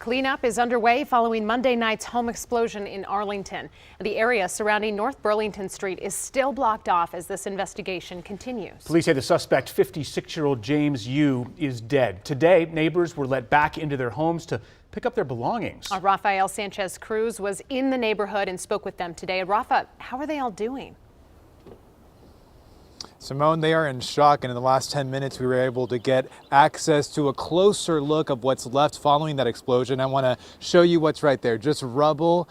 Cleanup is underway following Monday night's home explosion in Arlington. The area surrounding North Burlington Street is still blocked off as this investigation continues. Police say the suspect, 56-year-old James Yoo, is dead. Today, neighbors were let back into their homes to pick up their belongings. Rafael Sanchez Cruz was in the neighborhood and spoke with them today. Rafa, how are they all doing? Simone, they are in shock, and in the last 10 minutes we were able to get access to a closer look of what's left following that explosion. I want to show you what's right there. Just rubble,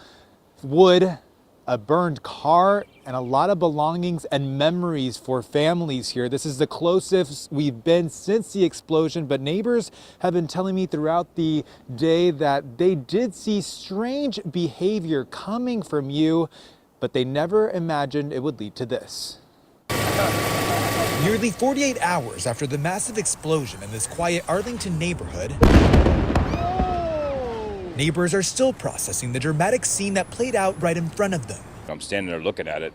wood, a burned car, and a lot of belongings and memories for families here. This is the closest we've been since the explosion, but neighbors have been telling me throughout the day that they did see strange behavior coming from you, but they never imagined it would lead to this. Nearly 48 hours after the massive explosion in this quiet Arlington neighborhood, neighbors are still processing the dramatic scene that played out right in front of them. I'm standing there looking at it,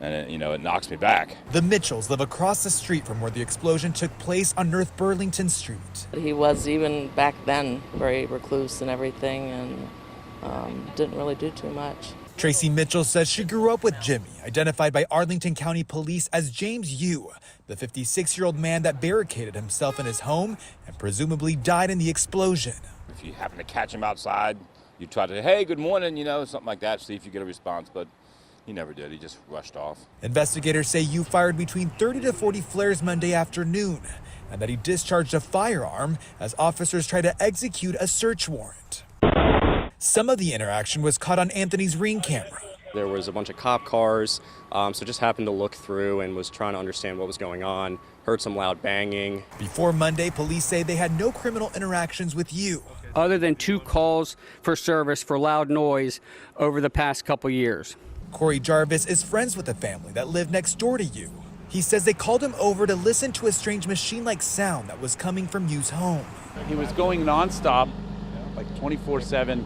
and it knocks me back. The Mitchells live across the street from where the explosion took place on North Burlington Street. He was, even back then, very recluse and everything, and didn't really do too much. Tracy Mitchell says she grew up with Jimmy, identified by Arlington County Police as James Yoo, the 56-year-old man that barricaded himself in his home and presumably died in the explosion. If you happen to catch him outside, you try to, hey, good morning, something like that, see if you get a response, but he never did. He just rushed off. Investigators say Yoo fired between 30 to 40 flares Monday afternoon, and that he discharged a firearm as officers tried to execute a search warrant. Some of the interaction was caught on Anthony's Ring camera. There was a bunch of cop cars, so just happened to look through and was trying to understand what was going on. Heard some loud banging. Before Monday, police say they had no criminal interactions with Yoo, other than 2 calls for service for loud noise over the past couple years. Corey Jarvis is friends with the family that lived next door to Yoo. He says they called him over to listen to a strange machine-like sound that was coming from Yoo's home. He was going nonstop, like 24/7.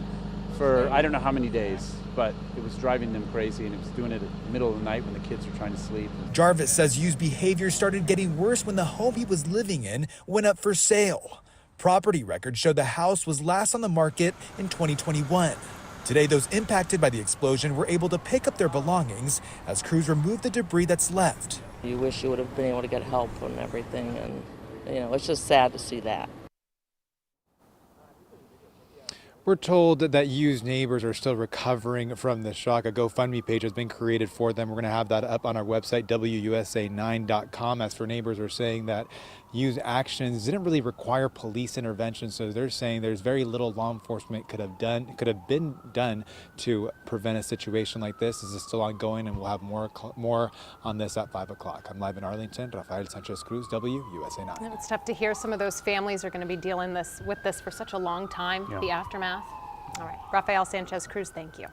For I don't know how many days, but it was driving them crazy, and it was doing it at the middle of the night when the kids were trying to sleep. Jarvis says Yoo's behavior started getting worse when the home he was living in went up for sale. Property records show the house was last on the market in 2021. Today, those impacted by the explosion were able to pick up their belongings as crews removed the debris that's left. You wish you would have been able to get help and everything, and it's just sad to see that. We're told that Yoo's neighbors are still recovering from the shock. A GoFundMe page has been created for them. We're going to have that up on our website, WUSA9.com. As for neighbors are saying that Yoo's actions didn't really require police intervention, so they're saying there's very little law enforcement could have been done to prevent a situation like this. This is still ongoing, and we'll have more on this at 5 o'clock. I'm live in Arlington. Rafael Sanchez Cruz, WUSA9. It's tough to hear some of those families are going to be dealing with this for such a long time, the aftermath. All right, Rafael Sanchez Cruz, thank you.